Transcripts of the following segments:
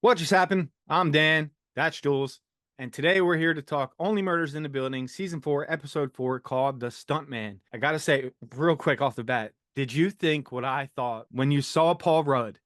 What just happened? I'm Dan. That's Jules. And today we're here to talk Only Murders in the Building, Season 4, Episode 4, called The Stunt Man. I gotta say, real quick off the bat, did you think what I thought when you saw Paul Rudd?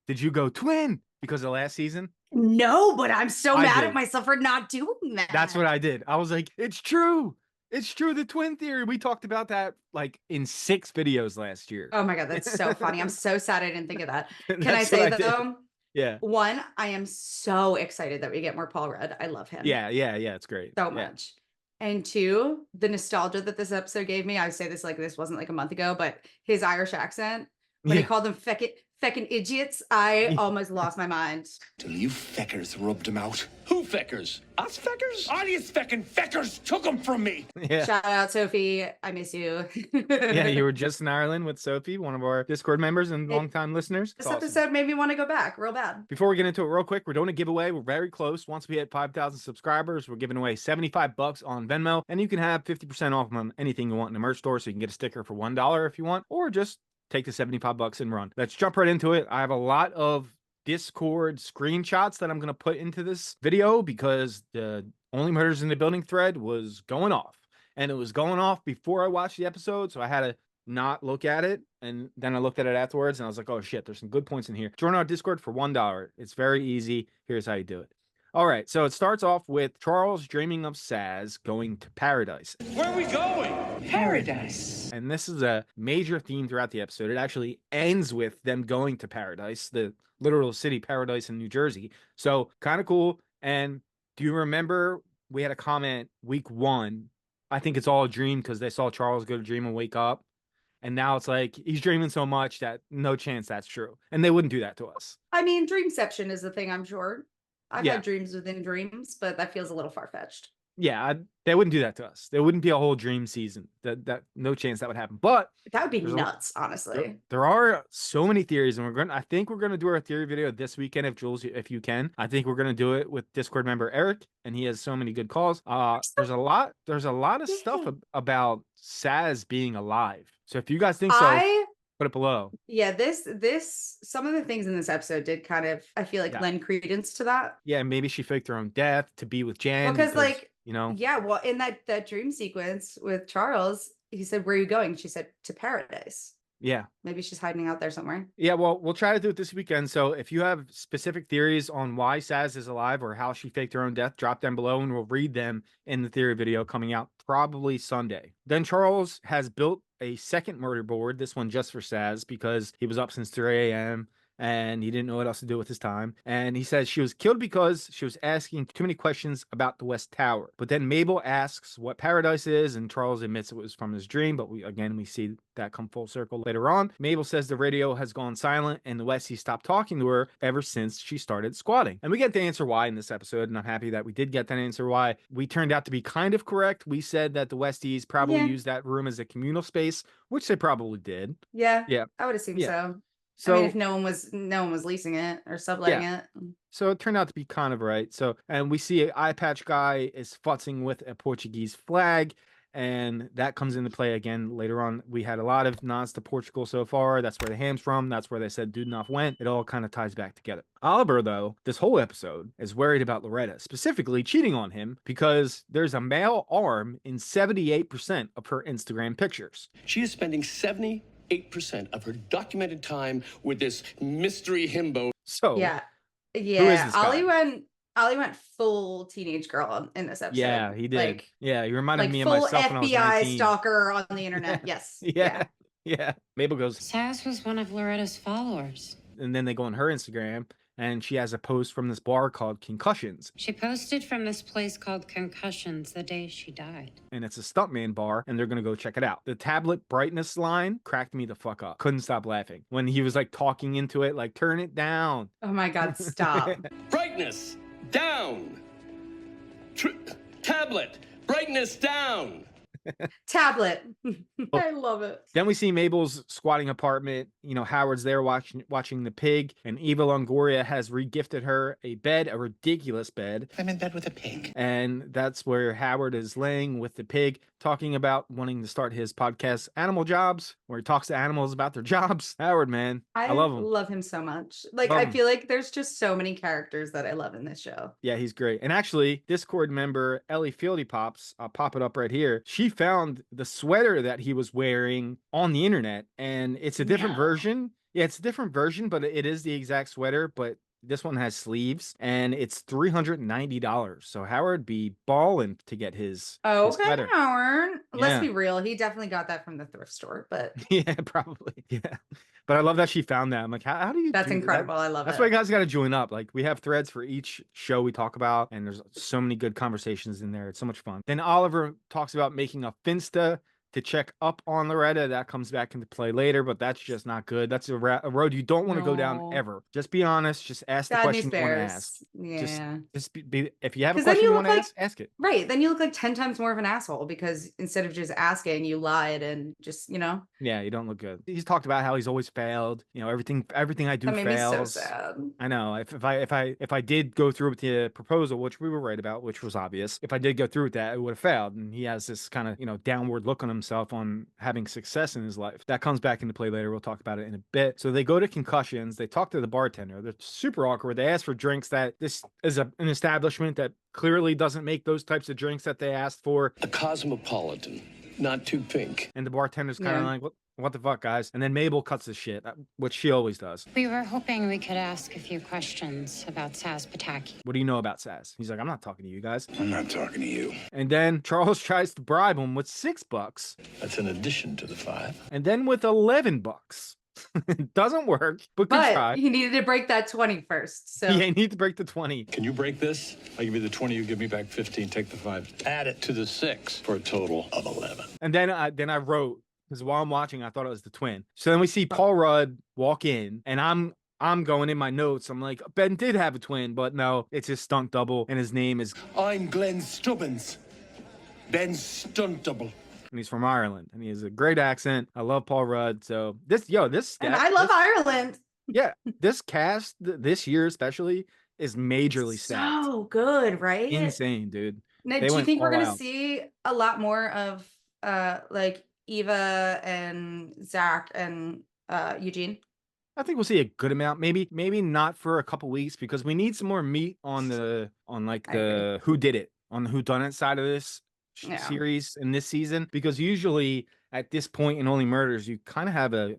Did you go twin because of last season? No, but I'm so I mad at did. myself for not doing That's that. what I did. I was like, it's true. It's true. The twin theory. We talked about that like in 6 videos last year. Oh my God, that's so funny. I'm so sad I didn't think of that. Can I That's what say I did. though, Yeah. one, I am so excited that we get more Paul Rudd. I love him Yeah. It's great. so Yeah. much. And two, the nostalgia that this episode gave me, I say this like this wasn't like a month ago, but his Irish accent, when he Yeah. called them feckin' idiots, I almost lost my mind. Till you feckers rubbed him out. Who feckers? Us feckers? All you feckin' feckers took him from me. Yeah. Shout out, Sophie. I miss you. Yeah, you were just in Ireland with Sophie, one of our Discord members and longtime listeners. This It's awesome. episode made me want to go back real bad. Before we get into it real quick, we're doing a giveaway. We're very close. Once we hit 5,000 subscribers, we're giving away $75 on Venmo, and you can have 50% off on anything you want in the merch store. So you can get a sticker for $1 if you want, or just take the $75 and run. Let's jump right into it. I have a lot of Discord screenshots that I'm going to put into this video because the Only Murders in the Building thread was going off. And it was going off before I watched the episode, so I had to not look at it. And then I looked at it afterwards, and I was like, oh shit, there's some good points in here. Join our Discord for $1. It's very easy. Here's how you do it. All right, so it starts off with Charles dreaming of Sazz going to paradise. Where are we going? Paradise. And this is a major theme throughout the episode. It actually ends with them going to paradise, the literal city paradise in New Jersey. So kind of cool. And do you remember we had a comment week 1? I think it's all a dream because they saw Charles go to dream and wake up. And now it's like he's dreaming so much that no chance that's true. And they wouldn't do that to us. I mean, dreamception is the thing, I'm sure. I've Yeah. had dreams within dreams, but that feels a little far-fetched. Yeah, they wouldn't do that to us. There wouldn't be a whole dream season. That no chance that would happen. But That would be there's nuts, honestly. there are so many theories, and I think we're gonna do our theory video this weekend if Jules, if you can. I think we're gonna do it with Discord member Eric, and he has so many good calls. There's a lot of stuff about Sazz being alive. So if you guys think so, put it below. This some of the things in this episode did kind of, I feel like, lend credence to that. Yeah, maybe she faked her own death to be with Jan. Because like, you know, yeah, well, in that dream sequence with Charles, he said, "Where are you going?" She said, "To paradise." Yeah. Maybe she's hiding out there somewhere. Yeah, well, we'll try to do it this weekend. So if you have specific theories on why Sazz is alive or how she faked her own death, drop them below and we'll read them in the theory video coming out probably Sunday. Then Charles has built a second murder board, this one just for Sazz, because he was up since 3 a.m. and he didn't know what else to do with his time. And he says she was killed because she was asking too many questions about the West Tower. But then Mabel asks what paradise is, and Charles admits it was from his dream. But we see that come full circle later on. Mabel says the radio has gone silent and the Westies stopped talking to her ever since she started squatting. And we get the answer why in this episode, and I'm happy that we did get that answer why. We turned out to be kind of correct. We said that the Westies probably used that room as a communal space, which they probably did. Yeah. Yeah. I would assume so. So I mean, if no one was leasing it or subletting it. So it turned out to be kind of right. So, and we see an eye patch guy is futzing with a Portuguese flag, and that comes into play again later on. We had a lot of nods to Portugal so far. That's where the ham's from. That's where they said Dudenoff went. It all kind of ties back together. Oliver, though, this whole episode is worried about Loretta, specifically cheating on him because there's a male arm in 78% of her Instagram pictures. She is spending 78% of her documented time with this mystery himbo. So yeah. Who is this guy? Ollie went full teenage girl in this episode. Yeah, he did. Like, yeah, he reminded me of full myself when I was FBI 19. stalker on the internet. Yes. Yeah. Mabel goes, Sazz was one of Loretta's followers. and then they go on her Instagram, and she has a post from this bar called Concussions. She posted from this place called Concussions the day she died. And it's a stuntman bar, and they're gonna go check it out. The tablet brightness line cracked me the fuck up. Couldn't stop laughing when he was like talking into it, like turn it down. Oh my God, stop. Brightness down. Tablet. Brightness down. Tablet. I love it. Then we see Mabel's squatting apartment. You know, Howard's there watching the pig, and Eva Longoria has regifted her a bed, a ridiculous bed. I'm in bed with a pig. And that's where Howard is laying with the pig. talking about wanting to start his podcast, Animal Jobs, where he talks to animals about their jobs. Howard, man, I love him. Love him so much. Like, Love I him. feel like there's just so many characters that I love in this show. Yeah, he's great. And actually, Discord member Ellie Fieldy Pops, I'll pop it up right here. She found the sweater that he was wearing on the internet, and it's a different version. Yeah, it's a different version, but it is the exact sweater, but this one has sleeves, and it's $390. So Howard be balling to get his Okay, sweater. Howard. Let's Yeah. be real. He definitely got that from the thrift store, but Yeah, probably. Yeah. But I love that she found that. I'm like, how do you that's do that? incredible. I love That's it. why you guys got to join up. Like, we have threads for each show we talk about, and there's so many good conversations in there. It's so much fun. Then Oliver talks about making a Finsta to check up on Loretta. That comes back into play later, but that's just not good. That's a road you don't want to go down No. ever. Just be honest. Just ask the Sadness question you want to bears. ask. Yeah. Just be if you have a 'Cause then question you you look want to like- ask it. Right. Then you look like 10 times more of an asshole because instead of just asking, you lied and just, Yeah, you don't look good. He's talked about how he's always failed. Everything I do that made me so fails. sad. I know. If I did go through with the proposal, which we were right about, which was obvious, if I did go through with that, it would have failed. And he has this kind of downward look on himself on having success in his life. That comes back into play later. We'll talk about it in a bit. So they go to Concussions. They talk to the bartender. They're super awkward. They ask for drinks. That this is an establishment that clearly doesn't make those types of drinks that they asked for. A cosmopolitan, not too pink. And the bartender's kind of Yeah. like, what the fuck, guys? And then Mabel cuts the shit, which she always does. We were hoping we could ask a few questions about Sazz Pataki. What do you know about Sazz? He's like, I'm not talking to you guys. I'm not talking to you. And then Charles tries to bribe him with $6. That's an addition to the 5. And then with $11. It doesn't work, but good try. But he needed to break that 20 first. So Yeah, you need to break the 20. Can you break this? I'll give you the 20, you give me back 15, take the 5. Add it to the 6 for a total of 11. And then I wrote, because while I'm watching, I thought it was the twin. So then we see Paul Rudd walk in, and I'm going in my notes. I'm like, Ben did have a twin, but no, it's his stunt double, and his name is, I'm Glenn Stubbins, Ben's stunt double. and he's from Ireland, and he has a great accent. I love Paul Rudd. So this and I love Ireland. Yeah, this cast this year especially is majorly stacked. So good, right? Insane, dude. Now, They do you went think we're all gonna out. see a lot more of like Eva and Zach and Eugene? I think we'll see a good amount. Maybe not for a couple weeks, because we need some more meat on the who did it, on the who done it side of this Yeah. series in this season, because usually at this point in Only Murders you kind of have a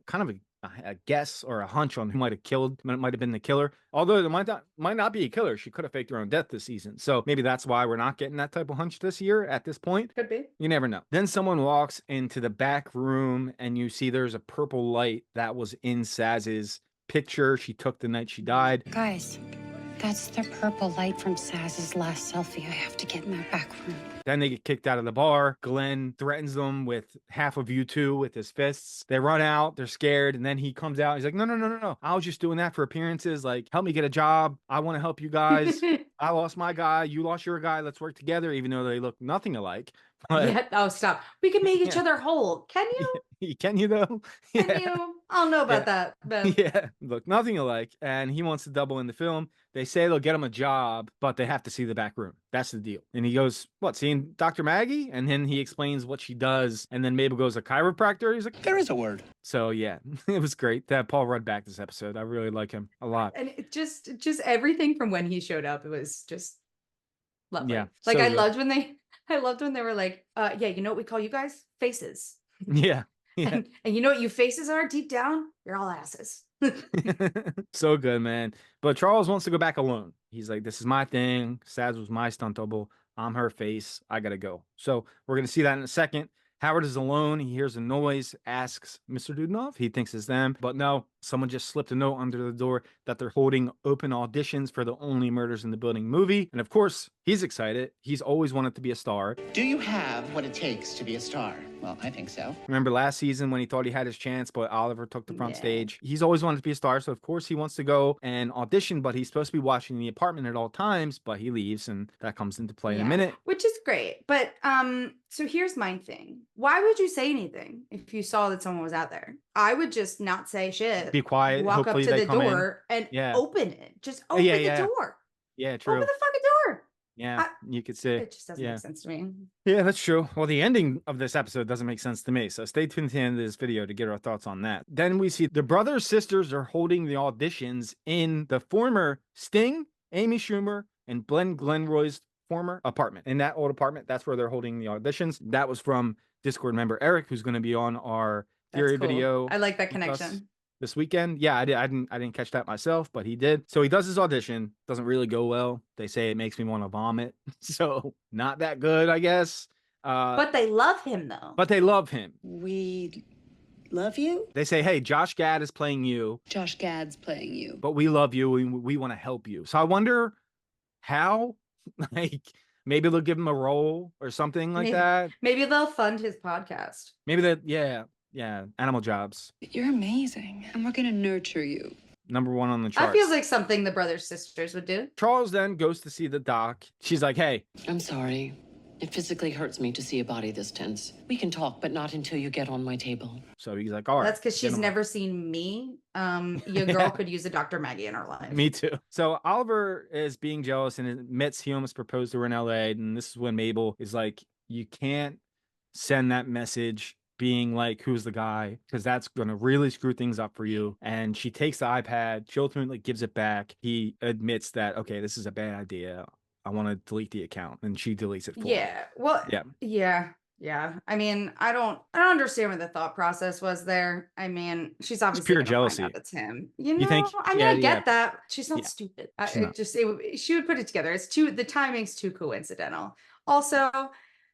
guess or a hunch on who might have been the killer, although it might not be a killer. She could have faked her own death this season, so maybe that's why we're not getting that type of hunch this year at this point. Could be. You never know. Then someone walks into the back room, and you see there's a purple light that was in Sazz's picture she took the night she died. Guys, that's the purple light from Sazz's last selfie. I have to get in that back room. Then they get kicked out of the bar. Glenn threatens them with half of you two with his fists. They run out. They're scared. And then he comes out. He's like, no. I was just doing that for appearances. Like, help me get a job. I want to help you guys. I lost my guy. You lost your guy. Let's work together, even though they look nothing alike. But Yeah. Oh, stop. We can make each Yeah. other whole. Can you? can you, though? Can you? I don't know about that. But Yeah, look, nothing alike. And he wants to double in the film. They say they'll get him a job, but they have to see the back room. That's the deal. And he goes, what, seeing Dr. Maggie? And then he explains what she does. And then Mabel goes, a chiropractor? He's like, There is a word. so yeah, it was great to have Paul Rudd back this episode. I really like him a lot. and it just everything from when he showed up, it was just lovely. Yeah, Like so I good. loved when they were like, yeah, you know what we call you guys? Faces. Yeah. Yeah. And you know what you faces are deep down? You're all asses. So good, man. But Charles wants to go back alone. He's like, this is my thing. Sazz was my stunt double. I'm her face. I gotta go. So we're gonna see that in a second. Howard is alone. He hears a noise, asks Mr. Dudenoff. He thinks it's them, but no, someone just slipped a note under the door that they're holding open auditions for the Only Murders in the Building movie. And of course, he's excited. He's always wanted to be a star. Do you have what it takes to be a star? Well, I think so. Remember last season when he thought he had his chance, but Oliver took the front Yeah. stage? He's always wanted to be a star, so of course he wants to go and audition, but he's supposed to be watching the apartment at all times, but he leaves, and that comes into play in a Yeah. minute. Which is great. But so here's my thing. Why would you say anything if you saw that someone was out there? I would just not say shit. Be quiet. Walk up Hopefully to they the come in. door and Yeah. open it. Just open yeah, the yeah. door. Yeah, Open true. the fucking door. Yeah, you could say. It just doesn't Yeah. make sense to me. Yeah, that's true. Well, the ending of this episode doesn't make sense to me. So stay tuned to the end of this video to get our thoughts on that. Then we see the brothers, sisters are holding the auditions in the former Sting, Amy Schumer, and Glenn Glenroy's former apartment. In that old apartment, that's where they're holding the auditions. That was from Discord member Eric, who's going to be on our That's theory cool. video. I like that with us connection. this weekend. Yeah, I didn't catch that myself, but he did. So he does his audition. Doesn't really go well. They say it makes me want to vomit. So not that good, I guess. But they love him though. But they love him. We love you? They say, hey, Josh Gad is playing you, Josh Gad's playing you. but we love you. We want to help you. So I wonder how, like, maybe they'll give him a role or something like that. Maybe they'll fund his podcast. Maybe that, yeah, animal jobs. You're amazing, and we're gonna nurture you. Number 1 on the chart. That feels like something the brothers sisters would do. Charles then goes to see the doc. She's like, hey, I'm sorry. It physically hurts me to see a body this tense. We can talk, but not until you get on my table. so he's like, all right. That's because she's gentlemen. never seen me. Your girl could use a Dr. Maggie in her life. Me too. So Oliver is being jealous and admits he almost proposed to her in LA. And this is when Mabel is like, you can't send that message being like, who's the guy? Because that's going to really screw things up for you. And she takes the iPad. She ultimately gives it back. He admits that, okay, this is a bad idea. I want to delete the account. And she deletes it for him. Yeah. Well, Yeah. yeah. I mean, I don't understand what the thought process was there. I mean, she's obviously pure gonna find jealousy. out it's him. You know, You think- I mean, yeah, I yeah. get that. She's not Yeah. stupid. She's not. She would put it together. The timing's too coincidental. Also,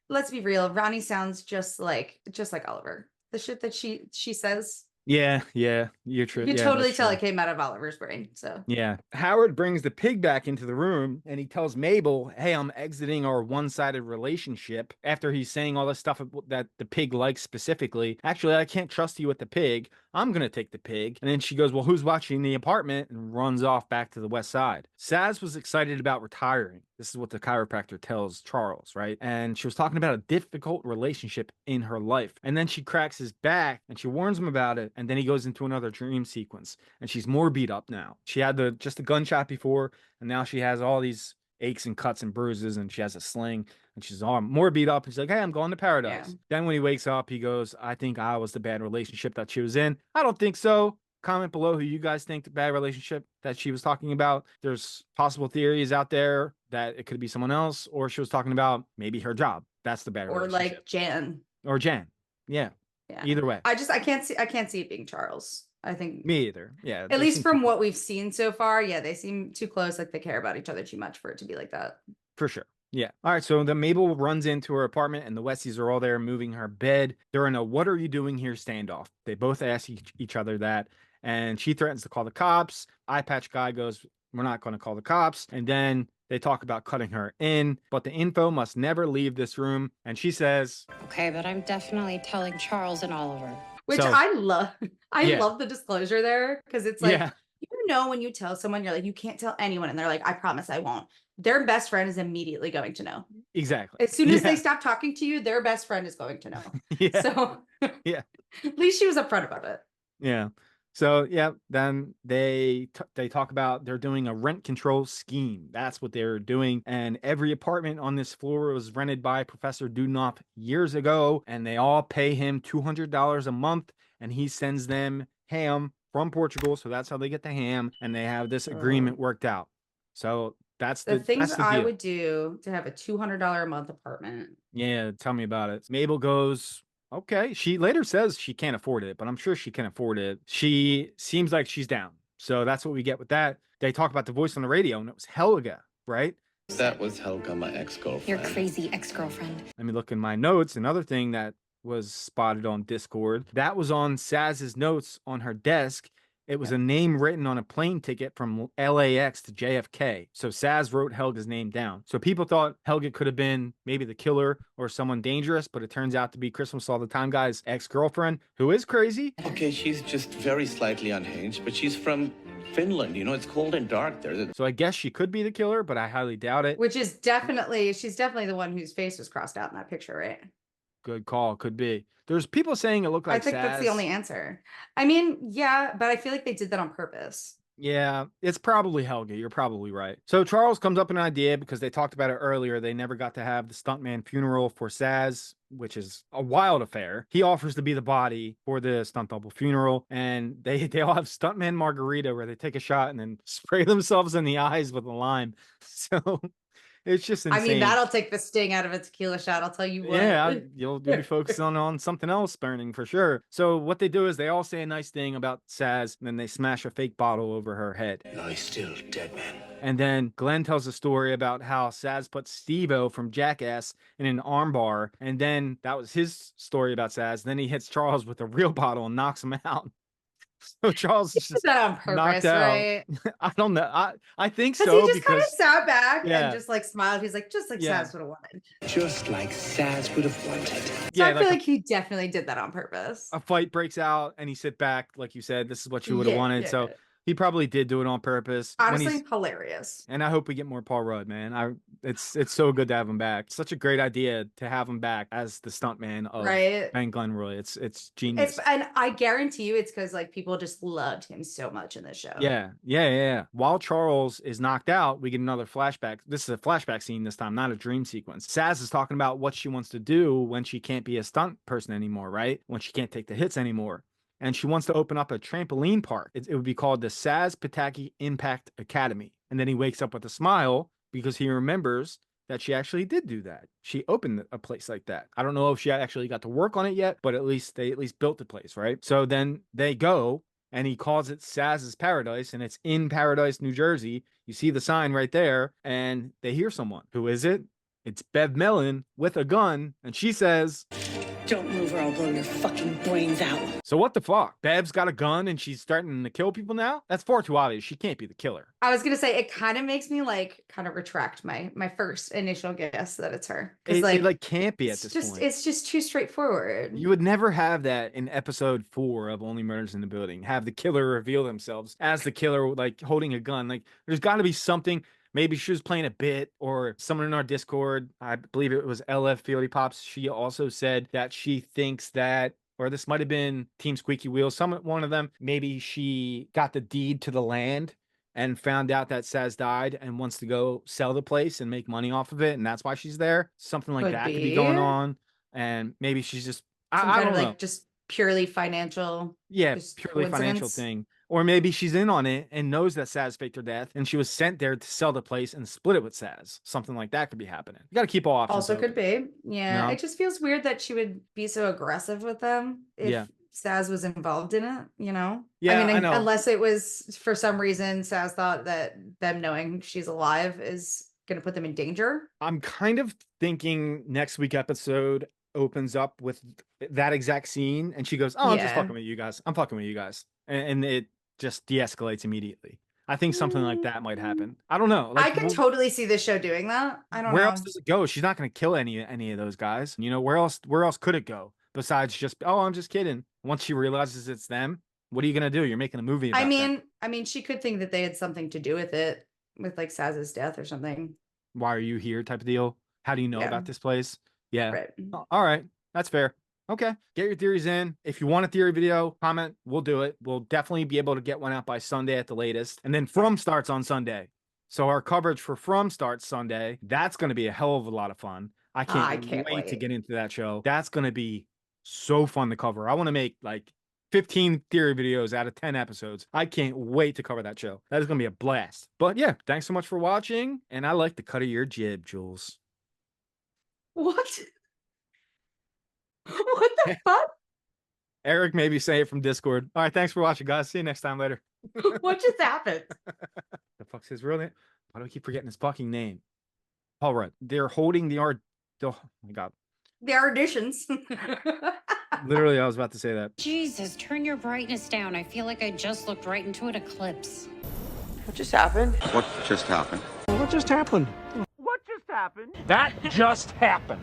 let's be real. Ronnie sounds just like Oliver. The shit that she says, Yeah, you're true. you Yeah, totally that's tell true. it came out of Oliver's brain. So Yeah. Howard brings the pig back into the room and he tells Mabel, hey, I'm exiting our one-sided relationship after he's saying all this stuff that the pig likes specifically. Actually, I can't trust you with the pig. I'm going to take the pig. And then she goes, well, who's watching the apartment? And runs off back to the west side. Sazz was excited about retiring. This is what the chiropractor tells Charles, right? And she was talking about a difficult relationship in her life. And then she cracks his back and she warns him about it. And then he goes into another dream sequence and she's more beat up now. She had just a gunshot before, and now she has all these aches and cuts and bruises, and she has a sling, and she's all more beat up. And she's like, hey, I'm going to paradise. Yeah. Then when he wakes up, he goes, I think I was the bad relationship that she was in. I don't think so. Comment below who you guys think the bad relationship that she was talking about. There's possible theories out there that it could be someone else, or she was talking about maybe her job. That's the bad or relationship. like Jan. Or Jan. Yeah. Yeah. Either way. I can't see it being Charles. I think Me either. Yeah. at they least seem from too what close. we've seen so far, yeah, they seem too close. Like they care about each other too much for it to be like that. For sure. Yeah. All right. So then Mabel runs into her apartment and the Westies are all there moving her bed. They're in a what are you doing here standoff. They both ask each other that. And she threatens to call the cops. Eye patch guy goes, we're not going to call the cops. And then they talk about cutting her in, but the info must never leave this room. And she says, Okay, but I'm definitely telling Charles and Oliver. Which So- I love. I Yeah. love the disclosure there because it's like, yeah, you know, when you tell someone, you're like, you can't tell anyone. And they're like, I promise I won't. Their best friend is immediately going to know. exactly. As soon as Yeah. they stop talking to you, their best friend is going to know. Yeah. So Yeah. at least she was upfront about it. Yeah. So yeah, then they talk about they're doing a rent control scheme. That's what they're doing. And every apartment on this floor was rented by Professor Dudenoff years ago, and they all pay him $200 a month, and he sends them ham from Portugal. So that's how they get the ham, and they have this agreement worked out. So that's The things that's the I deal. would do to have a $200 a month apartment. Yeah, tell me about it. Mabel goes, okay. She later says she can't afford it, but I'm sure she can afford it. She seems like she's down. So that's what we get with that. They talk about the voice on the radio, and it was Helga, right? That was Helga, my Your ex-girlfriend. crazy ex-girlfriend. Let me look in my notes. Another thing that was spotted on Discord, that was on Sazz's notes on her desk. It was a name written on a plane ticket from LAX to JFK. So Sazz wrote Helga's name down. So people thought Helga could have been maybe the killer or someone dangerous, but it turns out to be Christmas All the Time guy's ex-girlfriend, who is crazy. Okay, she's just very slightly unhinged, but she's from Finland. You know, it's cold and dark there. So I guess she could be the killer, but I highly doubt it. Which is she's definitely the one whose face was crossed out in that picture, right? Good call. Could be. There's people saying it looked like I think that's the Sazz. only answer. I mean, yeah, but I feel like they did that on purpose. Yeah, it's probably Helga. You're probably right. So Charles comes up with an idea because they talked about it earlier. They never got to have the stuntman funeral for Sazz, which is a wild affair. He offers to be the body for the stunt double funeral, and they all have stuntman margarita where they take a shot and then spray themselves in the eyes with a lime. So it's just I mean, insane. that'll take the sting out of a tequila shot. I'll tell you what. Yeah, you'll be focusing on something else burning for sure. So what they do is they all say a nice thing about Sazz, and then they smash a fake bottle over her head. Lie still, dead man. And then Glenn tells a story about how Sazz put Steve-O from Jackass in an armbar, and then that was his story about Sazz. Then he hits Charles with a real bottle and knocks him out. So Charles is Did just that on knocked purpose, out. right? I don't know. I think Because so he just kind of because sat back yeah. and just like smiled. He's like, just like Yeah. Sazz would have wanted. Just like Sazz would have wanted. So yeah, I feel like like he definitely did that on purpose. a fight breaks out and he sit back, like you said, this is what you would have Yeah, wanted. yeah. So he probably did do it on purpose. When Honestly, he's- hilarious. and I hope we get more Paul Rudd, man. It's so good to have him back. Such a great idea to have him back as the stuntman of Right? Ben Glenroy. It's genius. And I guarantee you it's because like people just loved him so much in this show. Yeah. While Charles is knocked out, we get another flashback. This is a flashback scene this time, not a dream sequence. Sazz is talking about what she wants to do when she can't be a stunt person anymore, right? When she can't take the hits anymore. And she wants to open up a trampoline park. It would be called the Sazz Pataki Impact Academy. And then he wakes up with a smile because he remembers that she actually did do that. She opened a place like that. I don't know if she actually got to work on it yet, but they at least built the place, right? So then they go and he calls it Sazz's Paradise, and it's in Paradise, New Jersey. You see the sign right there, and they hear someone. Who is it? It's Bev Mellon with a gun, and she says, Don't move or I'll blow your fucking brains out. so what the fuck? Bev's got a gun and she's starting to kill people now? That's far too obvious. She can't be the killer. I was gonna say it kind of makes me like kind of retract my first initial guess that it's her. Because It can't be at this point. it's just too straightforward. You would never have that in episode 4 of Only Murders in the Building. Have the killer reveal themselves as the killer, like holding a gun. Like there's got to be something. Maybe she was playing a bit, or someone in our Discord, I believe it was LF Fieldy Pops. She also said that she thinks that, or this might have been Team Squeaky Wheels, one of them. Maybe she got the deed to the land and found out that Sazz died and wants to go sell the place and make money off of it, and that's why she's there. Something like Could that could be going be. on, and maybe she's just Some I kind don't of know. like just purely financial. Yeah, just purely financial coincidence. thing. Or maybe she's in on it and knows that Sazz faked her death, and she was sent there to sell the place and split it with Sazz. Something like that could be happening. You got to keep all options Also could open. be. Yeah. No. It just feels weird that she would be so aggressive with them if Yeah. Sazz was involved in it, you know? Yeah, I know. Unless it was for some reason Sazz thought that them knowing she's alive is gonna put them in danger. I'm kind of thinking next week episode opens up with that exact scene, and she goes, "Oh, I'm just Yeah. fucking with you guys. I'm fucking with you guys," and it just de-escalates immediately. I think something like that might happen. I don't know. I could totally see this show doing that. I don't where know. else does it go? She's not going to kill any of those guys. You know, where else could it go besides just, oh, I'm just kidding. Once she realizes it's them, what are you going to do? You're making a movie about them. I mean, she could think that they had something to do with it, with like Sazz's death or something. Why are you here type of deal? How do you know Yeah. about this place? Yeah. Right. All right. That's fair. Okay. Get your theories in. If you want a theory video, comment. We'll do it. We'll definitely be able to get one out by Sunday at the latest. And then From starts on Sunday. So our coverage for From starts Sunday. That's going to be a hell of a lot of fun. I can't wait to wait. get into that show. That's going to be so fun to cover. I want to make like 15 theory videos out of 10 episodes. I can't wait to cover that show. That is going to be a blast. But yeah, thanks so much for watching. And I like the cut of your jib, Jules. What? What the fuck? Eric, maybe say it from Discord. All right, thanks for watching, guys. See you next time later. What just happened? The fuck's his real name? Why do I keep forgetting his fucking name? All right, they're holding the art. Oh my god! The auditions. Literally, I was about to say that. Jesus, turn your brightness down. I feel like I just looked right into an eclipse. What just happened? What just happened? What just happened? That just happened.